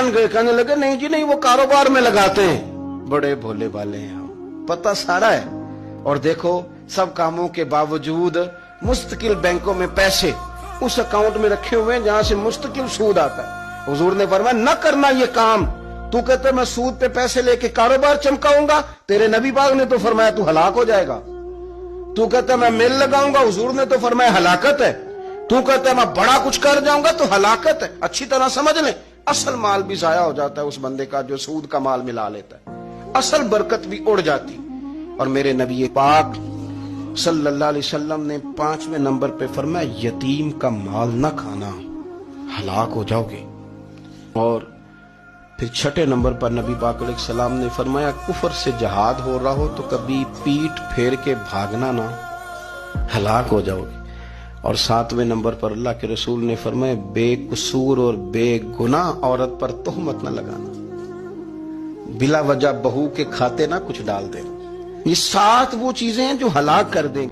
मान गए, कहने लगे नहीं जी नहीं, वो कारोबार में लगाते हैं। बड़े भोले भाले हैं हम, पता सारा है। और देखो सब कामों के बावजूद मुस्तकिल बैंकों में पैसे उस अकाउंट में रखे हुए हैं जहां से मुस्तकिल सूद आता है। हुजूर ने फरमाया न करना ये काम। तू कहते मैं सूद पे पैसे लेके कारोबार चमकाऊंगा, तेरे नबी पाक ने तो फरमाया तू हलाक हो जाएगा। तू कहता मैं मिल लगाऊंगा, हुजूर ने तो फरमाया हलाकत है। तू कहता मैं बड़ा कुछ कर जाऊंगा तो हलाकत है। अच्छी तरह समझ ले, असल माल भी जाया हो जाता है उस बंदे का जो सूद का माल मिला लेता है, असल बरकत भी उड़ जाती। और मेरे नबी पाक सल्लल्लाहु अलैहि वसल्लम ने 5वें नंबर पे फरमाया यतीम का माल न खाना, हलाक हो जाओगे। और फिर 6ठे नंबर पर नबी पाक अलैहि सलाम ने फरमाया कुफर से जहाद हो रहा हो तो कभी पीठ फेर के भागना ना, हलाक हो जाओगे। और 7वें नंबर पर अल्लाह के रसूल ने फरमाया बेकसूर और बेगुनाह औरत पर तोहमत न लगाना, बिला वजह बहू के खाते ना कुछ डाल देना। ये 7 वो चीजें हैं जो हलाक कर देंगे।